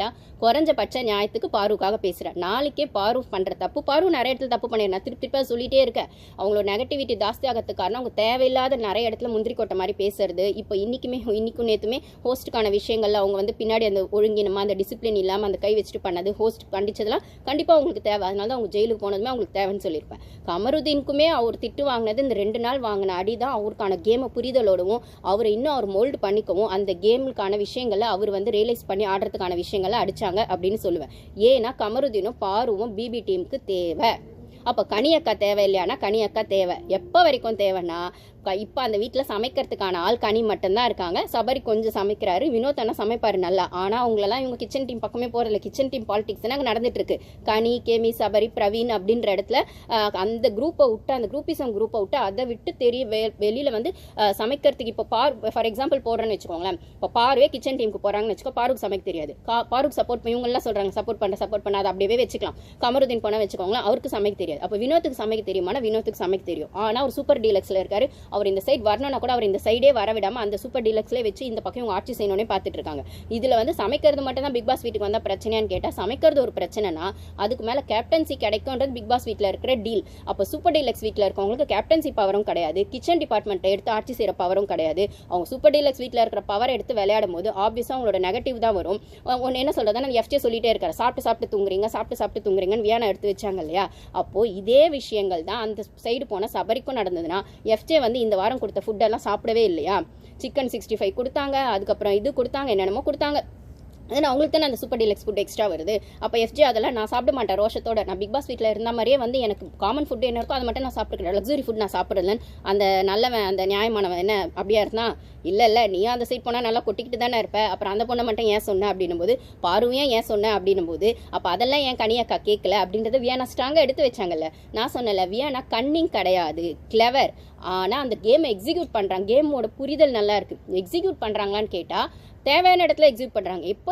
கேட்டால் குறைஞ்சபட்ச நியாயத்துக்கு பாருக்காக பேசுகிறேன். நாளைக்கே பாரு பண்ணுற தப்பு, பாரு நிறைய இடத்துல தப்பு பண்ணிடுறேன், திருப்பி சொல்லிட்டே இருக்கேன். அவங்களோட நெகட்டிவிட்டி ஜாஸ்தி ஆகிறதுக்கு காரணம் அவங்க தேவையில்லாத நிறைய இடத்துல முந்திரி கொட்டை மாதிரி பேசுறது. இப்போ இன்னைக்கும் நேற்றுமே ஹோஸ்ட்டுக்கான விஷயங்கள்ல அவங்க வந்து பின்னாடி அந்த ஒழுங்கினமா அந்த டிசிப்ளின் இல்லாமல் அந்த கை வச்சுட்டு பண்ணது, ஹோஸ்ட் கண்டிச்சதெல்லாம் கண்டிப்பாக அவங்களுக்கு தேவை. அதனால தான் அவங்க ஜெயிலுக்கு போனதுமே அவங்களுக்கு தேவைன்னு சொல்லியிருப்பேன். கமருதீனுக்குமே அவர் திட்டு வாங்கினது இந்த 2 நாள் வாங்கின அடி தான் அவருக்கான கேமை புரிதலோடவும் அவரை இன்னும் அவர் மோல்டு பண்ணிக்கவும் அந்த கேமுக்கான விஷயங்களை அவர் வந்து ரியலைஸ் பண்ணி ஆடுறதுக்கான விஷயங்களை அடிச்சாங்க அப்படின்னு சொல்லுவேன். ஏன்னா கமருதீனும் பாருவும் பிபி டீமுக்கு தேவை. அப்போ கனியக்கா தேவை இல்லையானா கனியக்கா தேவை. எப்போ வரைக்கும் தேவைன்னா இப்போ அந்த வீட்டில் சமைக்கிறதுக்கான ஆள் கனி மட்டும்தான் இருக்காங்க. சபரி கொஞ்சம் சமைக்கிறாரு, வினோத் அண்ணா சமைப்பாரு நல்லா. ஆனால் அவங்களெல்லாம் இவங்க கிச்சன் டீம் பக்கமே போகிறதில்ல. கிச்சன் டீம் பாலிடிக்ஸ் தான் நடந்துட்டு இருக்கு. கனி, கேமி, சபரி, பிரவீன் அப்படின்ற இடத்துல அந்த குரூப்பை விட்டு, அந்த குரூப்பிசம் குரூப்பை விட்டு அதை விட்டு வெளியில் வந்து சமைக்கிறதுக்கு இப்போ ஃபார் எக்ஸாம்பிள் போடுறேன்னு வச்சுக்கோங்களேன். இப்போ பார்வே கிச்சன் டீமுக்கு போகிறாங்கன்னு வச்சுக்கோ, பாருக்கு சமைக்க தெரியாது. பாருக்கு சப்போர்ட் இவங்கெல்லாம் சொல்கிறாங்க சப்போர்ட் பண்ண அதை அப்படியே வச்சுக்கலாம். கமருதீன் போனால் வச்சுக்கோங்களேன், அவருக்கு சமைக்க தெரியாது. அப்போ வினோத்துக்கு சமைக்க தெரியுமானா வினோத்துக்கு சமைக்க தெரியும். ஆனால் அவர் சூப்பர் டீலக்ஸில் இருக்காரு. அவர் இந்த சைடு வரணும்னா கூட அவர் இந்த சைடே வரவிடாமல் அந்த சூப்பர் டீலக்ஸ்லேயே வச்சு இந்த பக்கம் இவங்க ஆட்சி செய்யணும்னே பார்த்துட்டு இருக்காங்க. இதில் வந்து சமைக்கிறது மட்டும் தான் பிக் பாஸ் வீட்டுக்கு வந்தால் பிரச்சனையான்னு கேட்டால், சமைக்கிறது ஒரு பிரச்சனைனா அதுக்கு மேலே கேப்டன்சி கிடைக்கும்ன்றது பிக் பாஸ் வீட்டில் இருக்கிற டீல். அப்போ சூப்பர் டீலக்ஸ் வீட்டில் இருக்கவங்களுக்கு கேப்டன்சி பவரும் கிடையாது, கிச்சன் டிபார்ட்மெண்ட்டை எடுத்து ஆட்சி செய்கிற பவரும் கிடையாது. அவங்க சூப்பர் டீலக்ஸ் வீட்டில் இருக்கிற பவர் எடுத்து விளையாடும் போது ஆப்வியஸாக அவங்களோட நெகட்டிவ் தான் வரும். ஒன்று என்ன சொல்கிறதா, எஃப்ஜே சொல்லிட்டே இருக்காரு, சாப்பிட்டு தூங்குறீங்கன்னு வியானா எடுத்து வச்சாங்க இல்லையா. அப்போது இதே விஷயங்கள் தான் அந்த சைடு போன சபரிக்கும் நடந்ததுன்னா, எஃப்ஜே வந்து இந்த வாரம் கொடுத்த ஃபுட்டெல்லாம் சாப்பிடவே இல்லையா. சிக்கன் 65 கொடுத்தாங்க, அதுக்கப்புறம் இது கொடுத்தாங்க, என்னென்னமோ கொடுத்தாங்க. ஏன்னா அவங்களுக்கு தானே அந்த சூப்பர் டீலக்ஸ் ஃபுட் எக்ஸ்ட்ரா வருது. அப்போ எஃப்ஜே அதெல்லாம் நான் சாப்பிட மாட்டேன் ரோஷத்தோட. நான் பிக் பாஸ் வீட்டில் இருந்த மாதிரியே வந்து எனக்கு காமன் ஃபுட் என்ன இருக்கோ அதை மட்டும் நான் சாப்பிட்டுக்கிறேன், லக்ஸுரி ஃபுட் நான் சாப்பிட்றதுலன்னு அந்த நல்லவன் அந்த நியாயமானவன் என்ன அப்படியா இருந்தா, இல்லை நீ அந்த சைட் போனால் நல்லா கொட்டிக்கிட்டு தானே இருப்ப, அப்புறம் அந்த பொண்ணை மட்டும் ஏன் சொன்ன அப்படின்னும் போது, பாருவையும் ஏன் சொன்னேன் அப்படின்னும் போது, அப்போ அதெல்லாம் ஏன் கனியக்கா கேட்கல அப்படின்றத வியானா ஸ்ட்ராங்காக எடுத்து வச்சாங்கல்ல. நான் சொன்னல, வியானா கன்னிங் கிடையாது, கிளவர். ஆனால் அந்த கேமை எக்ஸிக்யூட் பண்ணுறாங்க. கேமோட புரிதல் நல்லா இருக்குது. எக்ஸிக்யூட் பண்ணுறாங்களான்னு கேட்டால் தேவையான இடத்துல எக்ஸிக்யூட் பண்ணுறாங்க. இப்போ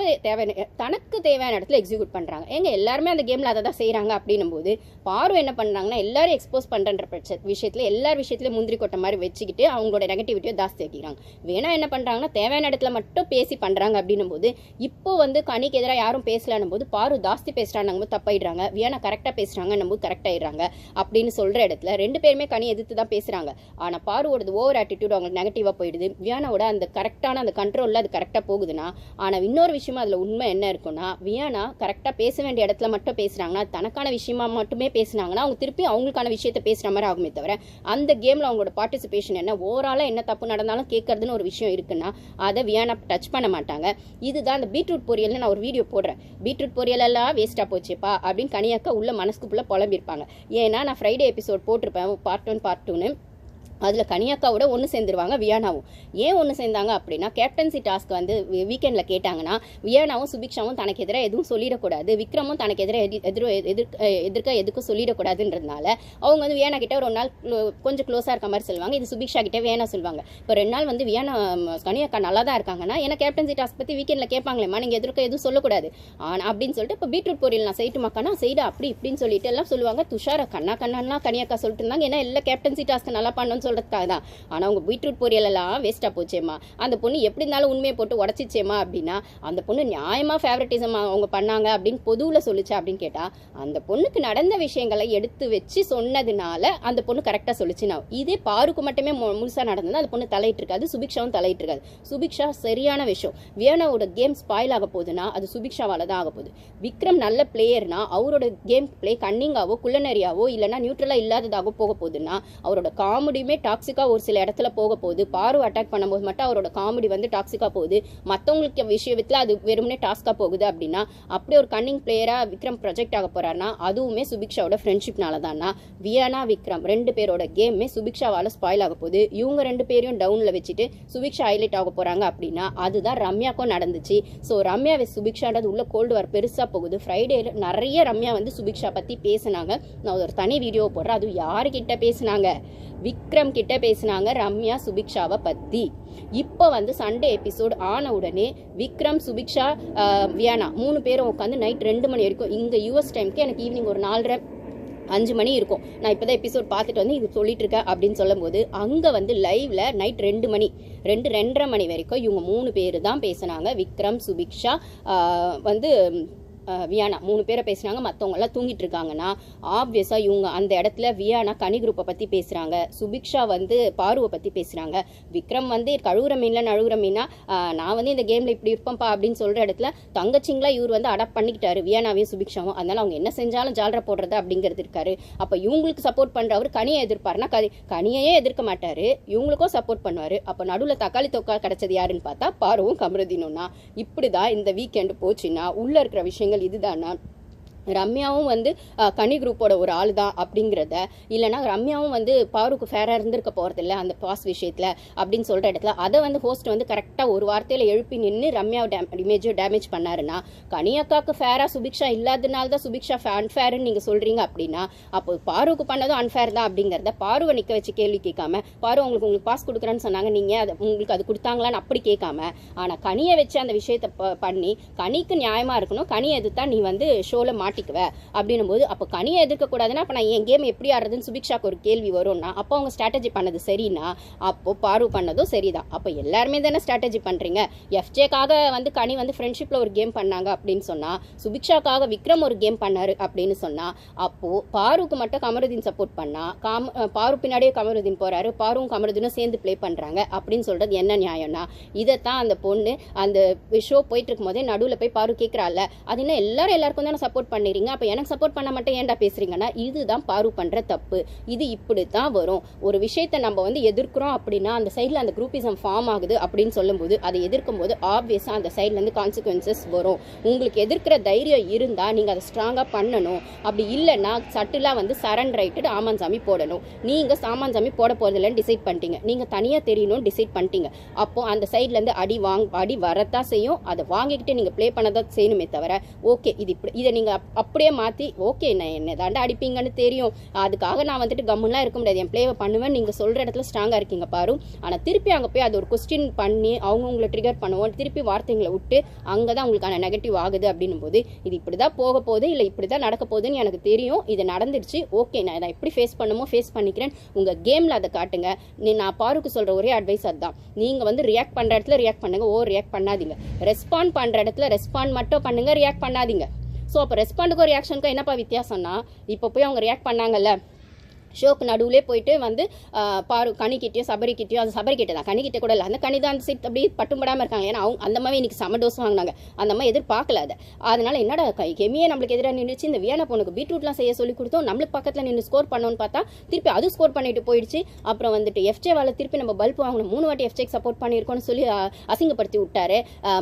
தனக்கு தேவையான இடத்துல எக்ஸிக்யூட் பண்ணுறாங்க. எல்லாருமே அந்த கேமில் அதை தான் செய்கிறாங்க அப்படின்னும் போது, பாரு என்ன பண்ணுறாங்கன்னா எல்லாரும் எக்ஸ்போஸ் பண்ணுற விஷயத்தில் எல்லார் விஷயத்துலையும் முந்திரி கொட்டை மாதிரி வச்சுக்கிட்டு அவங்களோட நெகட்டிவிட்டியை ஜாஸ்தி ஆக்கிக்கிறாங்க. வேணா என்ன பண்ணுறாங்கன்னா தேவையான இடத்துல மட்டும் பேசி பண்ணுறாங்க அப்படின்னும் போது, இப்போ வந்து கனிக்கு எதிராக யாரும் பேசலான்னும் போது பாரு ஜாஸ்தி பேசுகிறாங்க போது தப்பாயிடுறாங்க, வியானா கரெக்டாக பேசுகிறாங்கன்னும் போது கரெக்டாகிடுறாங்க அப்படின்னு சொல்கிற இடத்துல 2 பேருமே கனி எதிர்த்து தான் பேசுகிறாங்க. ஆனால் பாருவோட ஓவர் ஆட்டிடியூட் அவங்களுக்கு நெகட்டிவாக போயிடுது. வியானாவோட அந்த கரெக்டான அந்த கண்ட்ரோலில் அது கரெக்டாக போகுதுன்னா. ஆனால் இன்னொரு விஷயமா அதில் உண்மை என்ன இருக்குன்னா, வியானா கரெக்டாக பேச வேண்டிய இடத்துல மட்டும் பேசுகிறாங்கன்னா, தனக்கான விஷயமா மட்டுமே பேசுனாங்கன்னா அவங்க திருப்பி அவங்களுக்கான விஷயத்தை பேசுகிற மாதிரி ஆகுமே தவிர, அந்த கேமில் அவங்களோட பார்ட்டிசிபேஷன் என்ன, ஓவராலாக என்ன தப்பு நடந்தாலும் கேட்கறதுன்னு ஒரு விஷயம் இருக்குன்னா அதை வியானா டச் பண்ண மாட்டாங்க. இதுதான் அந்த பீட்ரூட் பொரியல்னு நான் ஒரு வீடியோ போடுறேன். பீட்ரூட் பொரியல் எல்லாம் வேஸ்ட்டாக போச்சுப்பா அப்படின்னு கனியாக்கா உள்ள மனசுக்குள்ளே புலம்பிருப்பாங்க. ஏன்னா நான் ஃப்ரைடே எபிசோட் போட்டிருப்பேன் பார்ட் 1 பார்ட் 2ன்னு. அதில் கனியாக்காவோட ஒன்று சேர்ந்துருவாங்க வியானாவும். ஏன் ஒன்று சேர்ந்தாங்க அப்படின்னா, கேப்டன்சி டாஸ்க் வந்து வீக்கெண்டில் கேட்டாங்கன்னா வியானாவும் சுபிக்ஷாவும் தனக்கு எதிராக எதுவும் சொல்லிடக்கூடாது, விக்ரமும் தனக்கு எதிராக எதிர்க்க எதுக்கும் சொல்லிடக்கூடாதுன்றதுனால அவங்க வந்து வியானா கிட்ட ஒரு நாள் கொஞ்சம் க்ளோஸாக இருக்க மாதிரி சொல்லுவாங்க. இது சுபிக்ஷா கிட்ட வியானா சொல்லுவாங்க. இப்போ 2 நாள் வந்து வியானா கனியாக்கா நல்லா தான் இருக்காங்கன்னா, ஏன்னா கேப்டன்சி டாஸ்க் பற்றி வீக்கெண்டில் கேட்பாங்களேம்மா, நீங்கள் எதிர்க்க எதுவும் சொல்லக்கூடாது அப்படின்னு சொல்லிட்டு, இப்போ பீட்ரூட் பொரியல் நான் செய்யட்டுமாக்கானா செய்டா அப்படி இப்படின்னு சொல்லிட்டு எல்லாம் சொல்லுவாங்க. துஷாரா கண்ணா கனியாக்கா சொல்லிட்டு இருந்தாங்க. ஏன்னா எல்லா கேப்டன்சி டாஸ்க் நல்லா பண்ணணும்னு சொல்றதுக்காக தான். ஆனால் அவங்க பீட்ரூட் பொரியல் எல்லாம் வேஸ்ட்டாக போச்சேம்மா, அந்த பொண்ணு எப்படி இருந்தாலும் உண்மையை போட்டு உடச்சிச்சேம்மா அப்படின்னா, அந்த பொண்ணு நியாயமாக ஃபேவரட்டிசம் அவங்க பண்ணாங்க அப்படின்னு பொதுவில் சொல்லிச்சா அப்படின்னு கேட்டால், அந்த பொண்ணுக்கு நடந்த விஷயங்களை எடுத்து வச்சு சொன்னதுனால அந்த பொண்ணு கரெக்டாக சொல்லிச்சு. நான் இதே பாருக்கு மட்டுமே முழுசாக நடந்தது அந்த பொண்ணு தலையிட்டு இருக்காது, சுபிக்ஷாவும் தலையிட்டு இருக்காது. சுபிக்ஷா சரியான விஷயம். வியானாவோட கேம் ஸ்பாயில் ஆக போகுதுன்னா அது சுபிக்ஷாவால் தான் ஆக போகுது. விக்ரம் நல்ல பிளேயர்னா அவரோட கேம் பிளே கன்னிங்காவோ குள்ளநரியாவோ இல்லைனா நியூட்ரலாக இல்லாததாக போக போகுதுன்னா, அவரோட காமெடியுமே டாக்ஸிக்காக ஒரு சில இடத்துல போக போகுது. பாரு அட்டாக் பண்ணும்போது மட்டும் அவரோட காமெடி வந்து டாக்ஸிக்காக போகுது, மற்றவங்களுக்கு விஷயத்தில் அது வெறுமனே டாஸ்காக போகுது அப்படின்னா, அப்படி ஒரு கன்னிங் பிளேயராக விக்ரம் ப்ரொஜெக்ட் ஆக போறாருன்னா அதுவுமே சுபிக்ஷாவோட ஃப்ரெண்ட்ஷிப்னால தானா. வியானா விக்ரம் 2 பேரோட கேமே சுபிக்ஷாவால் ஸ்பாயில் ஆக போகுது. இவங்க 2 பேரையும் டவுனில் வச்சுட்டு சுபிக்ஷா ஹைலைட் ஆக போகிறாங்க அப்படின்னா அதுதான் ரம்யாக்கும் நடந்துச்சு. ஸோ ரம்யா சுபிக்ஷான்றது உள்ள கோல்டு வார் பெருசாக போகுது. ஃப்ரைடேல நிறைய ரம்யா வந்து சுபிக்ஷா பற்றி பேசினாங்க. நான் ஒரு தனி வீடியோ போடுறேன். அது யாருக்கிட்ட பேசினாங்க, விக்ரம் கிட்ட பேசினாங்க ரம்யா சுபிக்ஷாவை பற்றி. இப்போ வந்து சண்டே எபிசோடு ஆன உடனே விக்ரம் சுபிக்ஷா வியானா 3 பேரும் உட்காந்து நைட் 2 மணி வரைக்கும், இங்கே யூஎஸ் டைமுக்கு எனக்கு ஈவினிங் ஒரு 4:30 5 மணி இருக்கும். நான் இப்போ தான் எபிசோட் பார்த்துட்டு வந்து இது சொல்லிட்டு இருக்கேன் அப்படின்னு சொல்லும்போது அங்கே வந்து லைவ்ல நைட் 2 மணி 2:30 மணி வரைக்கும் இவங்க 3 பேர் தான் பேசினாங்க. விக்ரம், சுபிக்ஷா, வந்து வியானா 3 பேரை பேசுகிறாங்க. மற்றவங்க எல்லாம் தூங்கிட்டு இருக்காங்கன்னா ஆப்வியஸாக இவங்க அந்த இடத்துல வியானா கனி குரூப்பை பற்றி பேசுகிறாங்க, சுபிக்ஷா வந்து பாருவை பற்றி பேசுகிறாங்க, விக்ரம் வந்து கழுவுற மீன்ல நழுவுற மீனா நான் வந்து இந்த கேமில் இப்படி இருப்பேன்ப்பா அப்படின்னு சொல்கிற இடத்துல தங்கச்சிங்களா இவர் வந்து அடாப்ட் பண்ணிக்கிட்டாரு வியானாவையும் சுபிக்ஷாவும். அதனால அவங்க என்ன செஞ்சாலும் ஜாலரை போடுறது அப்படிங்கிறது இருக்காரு. அப்போ இவங்களுக்கு சப்போர்ட் பண்ணுறவர் கனியை எதிர்ப்பாருன்னா கனியையே எதிர்க்க மாட்டார், இவங்களுக்கும் சப்போர்ட் பண்ணுவார். அப்போ நடுவில் தக்காளி தொக்கா கிடச்சது யாருன்னு பார்த்தா பாருவும் கமருதீனும்னா. இப்படி தான் இந்த வீக்கெண்டு போச்சுன்னா உள்ளே இருக்கிற விஷயங்கள் இதுதானா ரம்யாவும் வந்து கனி குரூப்போட ஒரு ஆள் தான் அப்படிங்கிறத, இல்லைனா ரம்யாவும் வந்து பாருக்கு ஃபேராக இருந்திருக்க போகிறதில்ல அந்த பாஸ் விஷயத்தில் அப்படின்னு சொல்கிற இடத்துல அதை வந்து ஹோஸ்ட் வந்து கரெக்டாக ஒரு வார்த்தையில் எழுப்பி நின்று ரம்யாவை இமேஜை டேமேஜ் பண்ணாருன்னா கனி அக்காவுக்கு ஃபேராக சுபிக்ஷா இல்லாததுனால தான் சுபிக்ஷா அன்ஃபேர்னு நீங்கள் சொல்கிறீங்க அப்படின்னா அப்போ பாருக்கு பண்ணதும் அன்ஃபேர் தான் அப்படிங்கிறத பாருவை நிற்க வச்சு கேள்வி கேட்காம, பாரு உங்களுக்கு பாஸ் கொடுக்குறேன்னு சொன்னாங்க, நீங்கள் அதை உங்களுக்கு அது கொடுத்தாங்களான்னு அப்படி கேட்காம, ஆனால் கனியை வச்சு அந்த விஷயத்தை பண்ணி கனிக்கு நியாயமாக இருக்கணும், கனியை எதிர்த்தா நீ வந்து ஷோவில் மாட்டிக்குவ அப்படின்னும் போது அப்போ கனியை எதிர்க்க கூடாதுன்னா அப்போ நான் என் கேம் எப்படி ஆடுறதுன்னு சுபிக்ஷாக்கு ஒரு கேள்வி வரும்னா அப்போ அவங்க ஸ்ட்ராட்டஜி பண்ணது சரின்னா அப்போ பாரு பண்ணதும் சரிதான். அப்போ எல்லாருமே தானே ஸ்ட்ராட்டஜி பண்றீங்க. எஃப்ஜேக்காக வந்து கனி வந்து ஃப்ரெண்ட்ஷிப்ல ஒரு கேம் பண்ணாங்க அப்படின்னு சொன்னா, சுபிக்ஷாக்காக விக்ரம் ஒரு கேம் பண்ணாரு அப்படின்னு சொன்னா, அப்போ பாருக்கு மட்டும் கமருதீன் சப்போர்ட் பண்ணா பாரு பின்னாடியே கமருதீன் போறாரு, பாரும் கமருதீனும் சேர்ந்து பிளே பண்றாங்க அப்படின்னு சொல்றது என்ன நியாயம்னா இதைத்தான் அந்த பொண்ணு அந்த ஷோ போயிட்டு இருக்கும் போதே நடுவில் போய் பாரு கேட்கறாள், அது என்ன எல்லாருக்கும் தானே சப்போர்ட் பண்ணிடுறீங்க, அப்போ எனக்கு சப்போர்ட் பண்ண மட்டும் ஏன்டா பேசுறீங்கன்னா இதுதான் பாரு பண்ற தப்பு. இது இப்படி தான் வரும். ஒரு விஷயத்தை நம்ம வந்து எதிர்க்கிறோம் அப்படின்னா அந்த சைடில் அந்த குரூப்பிசம் ஃபார்ம் ஆகுது அப்படின்னு சொல்லும்போது அதை எதிர்க்கும் போது ஆப்வியஸாக அந்த சைட்லேருந்து கான்சிக்வன்சஸ் வரும். உங்களுக்கு எதிர்க்கிற தைரியம் இருந்தால் நீங்கள் அதை ஸ்ட்ராங்காக பண்ணணும். அப்படி இல்லைன்னா சட்டிலாக வந்து சரண்டர் ஆகிட்டு ஆமான்சாமி போடணும். நீங்கள் சாமான்சாமி போட போகிறதில்லன்னு டிசைட் பண்ணிட்டீங்க, நீங்கள் தனியாக தெரியணும்னு டிசைட் பண்ணிட்டீங்க. அப்போ அந்த சைட்லேருந்து அடி வரத்தான் செய்யும், அதை வாங்கிக்கிட்டு நீங்கள் ப்ளே பண்ணதான் செய்யணுமே தவிர ஓகே இது இப்படி இதை நீங்கள் அப்படியே மாற்றி ஓகே நான் என்ன தாண்டா அடிப்பீங்கன்னு தெரியும், அதுக்காக நான் வந்துட்டு கம்முலாம் இருக்க முடியாது, என் பிளேவை பண்ணுவேன் நீங்கள் சொல்கிற இடத்துல ஸ்ட்ராங்காக இருக்கீங்க பாரு. ஆனால் திருப்பி அங்கே போய் அது ஒரு கொஸ்டின் பண்ணி அவங்கவுங்களை ட்ரிகர் பண்ணுவோம், திருப்பி வார்த்தைங்களை விட்டு அங்கே தான் உங்களுக்கான நெகட்டிவ் ஆகுது அப்படின்னும் போது இது இப்படி தான் போக போகுது, இல்லை இப்படி தான் நடக்க போகுதுன்னு எனக்கு தெரியும், இது நடந்துருச்சு, ஓகே நான் இதை எப்படி ஃபேஸ் பண்ணுமோ ஃபேஸ் பண்ணிக்கிறேன். உங்கள் கேமில் அதை காட்டுங்க. நான் பாருக்கு சொல்கிற ஒரே அட்வைஸ் அதுதான், நீங்கள் வந்து ரியாக்ட் பண்ணுற இடத்துல ரியாக்ட் பண்ணுங்க, ரியாக்ட் பண்ணாதீங்க. ரெஸ்பாண்ட் பண்ணுற இடத்துல ரெஸ்பாண்ட் மட்டும் பண்ணுங்க, ரியாக்ட் பண்ணாதீங்க. ஸோ அப்போ ரெஸ்பாண்டுக்கும் ரியாக்ஷனுக்கும் என்னப்பா வித்தியாசம்னா இப்போ போய் அவங்க ரியாக்ட் பண்ணாங்கல்ல ஷோக்கு நடுவுலே போயிட்டு வந்து பாரு கனிக்கிட்டேயோ சபரிக்கிட்டேயோ, அது சபரிக்கிட்ட தான் கனிக்கிட்ட கூட இல்லை, அந்த கனி தான் அந்த சீட் அப்படியே பட்டும்படாமல் இருக்காங்க. ஏன்னா அவங்க அந்த மாதிரி இன்னைக்கு செம டோஸ் வாங்கினாங்க, அந்த மாதிரி எதிர்பார்க்கல அதை. அதனால என்னடா கெமியே நம்மளுக்கு எதிராக நின்றுச்சு, இந்த வியானா பொண்ணுக்கு பீட்ரூட்லாம் செய்ய சொல்லி கொடுத்தோம், நம்மளுக்கு பக்கத்தில் நின்று ஸ்கோர் பண்ணோன்னு பார்த்தா திருப்பி அது ஸ்கோர் பண்ணிட்டு போயிடுச்சு. அப்புறம் வந்துட்டு எஃப்ஜேவால் திருப்பி நம்ம பல்ப் வாங்கணும், 3 வாட்டி எஃப்ஜேக்கு சப்போர்ட் பண்ணியிருக்கோன்னு சொல்லி அசிங்கப்படுத்தி விட்டாரு,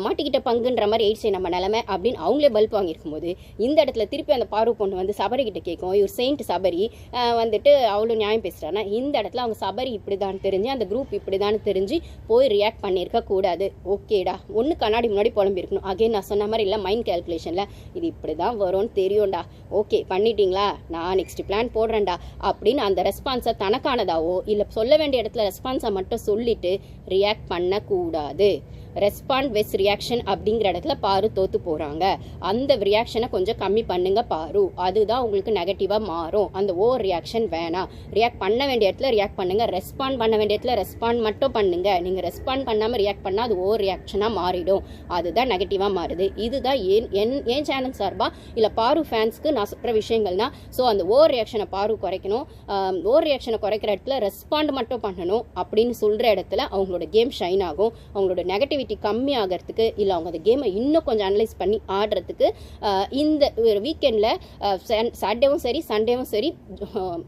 மாட்டிக்கிட்ட பங்குன்ற மாதிரி ஆயிடுச்சு நம்ம நிலைமை அப்படின்னு அவங்களே பல்ப் வாங்கியிருக்கும் போது இந்த இடத்துல திருப்பி அந்த பாரு பொண்ணு வந்து சபரிக்கிட்ட கேட்கும், இவர் செயின்ட் சபரி வந்துட்டு அவ்வளோ நியாயம் பேசுகிறாங்கன்னா இந்த இடத்துல அவங்க சபரி இப்படி தான் தெரிஞ்சு அந்த குரூப் இப்படி தான் தெரிஞ்சு போய் ரியாக்ட் பண்ணியிருக்க கூடாது. ஓகேடா ஒன்று கண்ணாடி முன்னாடி புலம்பி இருக்கணும். அகைன் நான் சொன்ன மாதிரி இல்லை மைண்ட் கேல்குலேஷனில் இது இப்படி தான் வரும்னு தெரியும்டா, ஓகே பண்ணிட்டீங்களா நான் நெக்ஸ்ட் பிளான் போடுறேன்டா அப்படின்னு அந்த ரெஸ்பான்ஸை தனக்கானதாவோ இல்லை சொல்ல வேண்டிய இடத்துல ரெஸ்பான்ஸை மட்டும் சொல்லிட்டு ரியாக்ட் பண்ணக்கூடாது. ரெஸ்பாண்ட் வெஸ் ரியாக்ஷன் அப்படிங்கிற இடத்துல பாரு தோத்து போகிறாங்க. அந்த ரியாக்ஷனை கொஞ்சம் கம்மி பண்ணுங்க பாரு, அதுதான் உங்களுக்கு நெகட்டிவாக மாறும். அந்த ரியாக்ஷன் வேணாம். ரியாக்ட் பண்ண வேண்டிய இடத்துல ரியாக்ட் பண்ணுங்க, ரெஸ்பாண்ட் பண்ண வேண்டிய இடத்துல ரெஸ்பாண்ட் மட்டும் பண்ணுங்க. நீங்கள் ரெஸ்பாண்ட் பண்ணாமல் ரியாக்ட் பண்ணால் அது ரியாக்ஷனாக மாறிடும், அதுதான் நெகட்டிவாக மாறுது. இதுதான் ஏன் சேனல் சார்பா இல்லை பாரு ஃபேன்ஸ்க்கு நான் சொல்கிற விஷயங்கள்னா, ஸோ அந்த ரியாக்ஷனை பாரு குறைக்கணும், ரியாக்ஷனை குறைக்கிற இடத்துல ரெஸ்பாண்ட் மட்டும் பண்ணணும் அப்படின்னு சொல்கிற இடத்துல அவங்களோட கேம் ஷைன் ஆகும். அவங்களோட நெகட்டிவிட்டி கம்மி ஆகிறதுக்கு இல்லை அவங்க அந்த கேமை இன்னும் கொஞ்சம் அனலைஸ் பண்ணி ஆடுறதுக்கு இந்த வீக்கெண்டில் சாட்டர்டேவும் சரி சண்டேவும் சரி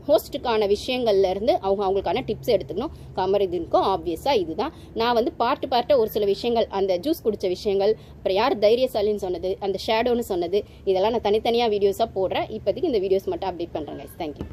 ஹோஸ்ட்டுக்கான விஷயங்கள்ல இருந்து அவங்களுக்கான டிப்ஸ் எடுத்துக்கணும். கமருதீனுக்கும் ஆப்வியஸாக இதுதான். நான் வந்து பார்ட்டாக ஒரு சில விஷயங்கள் அந்த ஜூஸ் குடித்த விஷயங்கள், அப்புறம் யார் தைரியசாலின்னு சொன்னது, அந்த ஷேடோன்னு சொன்னது, இதெல்லாம் நான் தனித்தனியாக வீடியோஸாக போடுறேன். இப்போதைக்கு இந்த வீடியோஸ் மட்டும் அப்டேட் பண்ணுறேன். தேங்க்யூ.